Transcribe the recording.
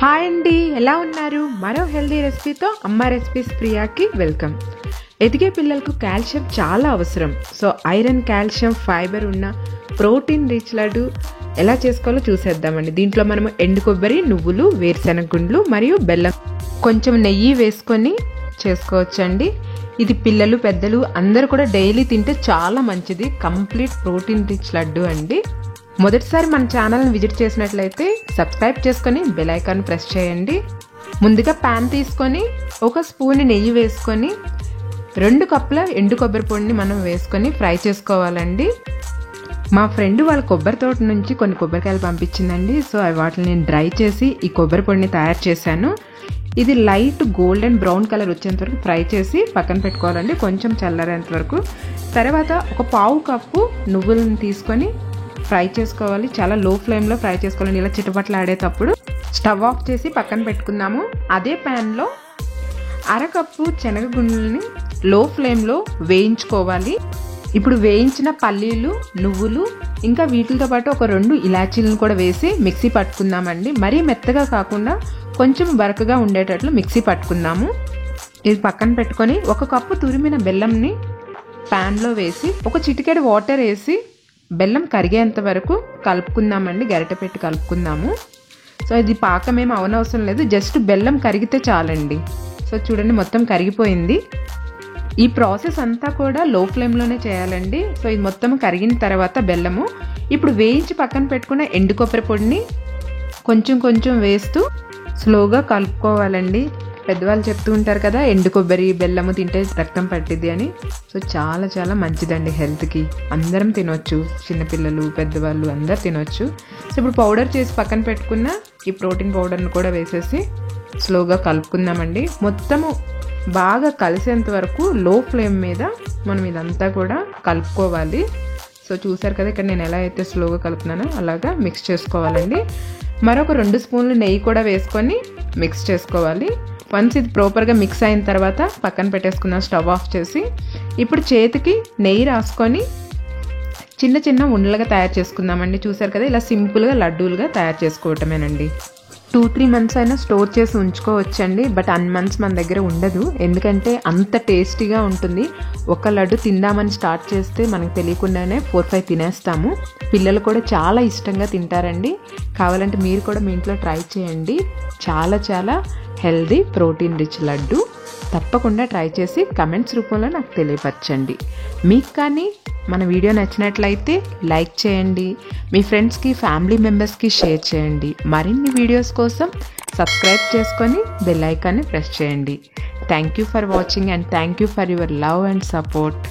Hi అండి, ఎలా ఉన్నారు? మరో హెల్దీ రెసిపీతో అమ్మ రెసిపీస్ ప్రియాకి వెల్కమ్. ఎదిగే పిల్లలకు కాల్షియం చాలా అవసరం. సో ఐరన్, కాల్షియం, ఫైబర్ ఉన్న ప్రోటీన్ రిచ్ లడ్డు ఎలా చేసుకోవాలో చూసేద్దామండి. దీంట్లో మనము ఎండు కొబ్బరి, నువ్వులు, వేరుశెనగ గుండ్లు మరియు బెల్లం, కొంచెం నెయ్యి వేసుకొని చేసుకోవచ్చండి. ఇది పిల్లలు, పెద్దలు అందరూ కూడా డైలీ తింటే చాలా మంచిది. కంప్లీట్ ప్రోటీన్ రిచ్ లడ్డు అండి. మొదటిసారి మన ఛానల్ని విజిట్ చేసినట్లయితే సబ్స్క్రైబ్ చేసుకొని బెల్ ఐకాన్ ప్రెస్ చేయండి. ముందుగా ప్యాన్ తీసుకొని ఒక స్పూన్ నెయ్యి వేసుకొని 2 కప్పుల ఎండు కొబ్బరి పొడిని మనం వేసుకొని ఫ్రై చేసుకోవాలండి. మా ఫ్రెండ్ వాళ్ళ కొబ్బరి తోట నుంచి కొన్ని కొబ్బరికాయలు పంపించిందండి. సో వాటిని నేను డ్రై చేసి ఈ కొబ్బరి పొడిని తయారు చేశాను. ఇది లైట్ గోల్డెన్ బ్రౌన్ కలర్ వచ్చేంత వరకు ఫ్రై చేసి పక్కన పెట్టుకోవాలండి, కొంచెం చల్లారేంత వరకు. తర్వాత ఒక పావు కప్పు నువ్వులను తీసుకొని ఫ్రై చేసుకోవాలి. చాలా లో ఫ్లేమ్లో ఫ్రై చేసుకోవాలండి. ఇలా చిటపట్లు ఆడేటప్పుడు స్టవ్ ఆఫ్ చేసి పక్కన పెట్టుకుందాము. అదే ప్యాన్లో అరకప్పు శనగగుండ్లని లో ఫ్లేమ్లో వేయించుకోవాలి. ఇప్పుడు వేయించిన పల్లీలు, నువ్వులు ఇంకా వీటితో పాటు ఒక 2 ఇలాచీలను కూడా వేసి మిక్సీ పట్టుకుందామండి. మరీ మెత్తగా కాకుండా కొంచెం బరకగా ఉండేటట్లు మిక్సీ పట్టుకుందాము. ఇది పక్కన పెట్టుకొని 1 కప్పు తురిమిన బెల్లంని ప్యాన్లో వేసి ఒక చిటికెడు వాటర్ వేసి బెల్లం కరిగేంత వరకు కలుపుకుందామండి. గరిటె పెట్టి కలుపుకుందాము. సో ఇది పాకం ఏమి అవనవసరం లేదు, జస్ట్ బెల్లం కరిగితే చాలండి. సో చూడండి, మొత్తం కరిగిపోయింది. ఈ ప్రాసెస్ అంతా కూడా లో ఫ్లేమ్లోనే చేయాలండి. సో ఇది మొత్తం కరిగిన తర్వాత బెల్లము ఇప్పుడు వేయించి పక్కన పెట్టుకున్న ఎండు కొబ్బరి పొడిని కొంచెం కొంచెం వేస్తూ స్లోగా కలుపుకోవాలండి. పెద్దవాళ్ళు చెప్తూ ఉంటారు కదా, ఎండు కొబ్బరి, బెల్లము తింటే రక్తం పట్టిద్ది అని. సో చాలా చాలా మంచిదండి హెల్త్కి. అందరం తినొచ్చు, చిన్నపిల్లలు, పెద్దవాళ్ళు అందరు తినొచ్చు. సో ఇప్పుడు పౌడర్ చేసి పక్కన పెట్టుకున్న ఈ ప్రోటీన్ పౌడర్ని కూడా వేసేసి స్లోగా కలుపుకుందామండి. మొత్తము బాగా కలిసేంత వరకు లో ఫ్లేమ్ మీద మనం ఇదంతా కూడా కలుపుకోవాలి. సో చూసారు కదా, ఇక్కడ నేను ఎలా అయితే స్లోగా కలుపుతున్నానో అలాగా మిక్స్ చేసుకోవాలండి. మరొక 2 స్పూన్లు నెయ్యి కూడా వేసుకొని మిక్స్ చేసుకోవాలి. వన్స్ ఇది ప్రాపర్గా మిక్స్ అయిన తర్వాత పక్కన పెట్టేసుకుందాం స్టవ్ ఆఫ్ చేసి. ఇప్పుడు చేతికి నెయ్యి రాసుకొని చిన్న చిన్న ఉండలుగా తయారు చేసుకుందామండి. చూసారు కదా, ఇలా సింపుల్గా లడ్డూలుగా తయారు చేసుకోవటమేనండి. 2-3 మంత్స్ అయినా స్టోర్ చేసి ఉంచుకోవచ్చండి. బట్ అన్ మంత్స్ మన దగ్గర ఉండదు, ఎందుకంటే అంత టేస్టీగా ఉంటుంది. ఒక లడ్డు తిందామని స్టార్ట్ చేస్తే మనకు తెలియకుండానే 4-5 తినేస్తాము. పిల్లలు కూడా చాలా ఇష్టంగా తింటారండి. కావాలంటే మీరు కూడా మీ ఇంట్లో ట్రై చేయండి. చాలా చాలా హెల్దీ ప్రోటీన్ రిచ్ లడ్డు. తప్పకుండా ట్రై చేసి కమెంట్స్ రూపంలో నాకు తెలియపరచండి. మీకు కానీ మన వీడియో నచ్చినట్లయితే లైక్ చేయండి, మీ ఫ్రెండ్స్కి, ఫ్యామిలీ మెంబర్స్కి షేర్ చేయండి. మరిన్ని వీడియోస్ కోసం సబ్స్క్రైబ్ చేసుకొని బెల్ ఐకాన్ని ప్రెస్ చేయండి. Thank you for watching and thank you for your love and support.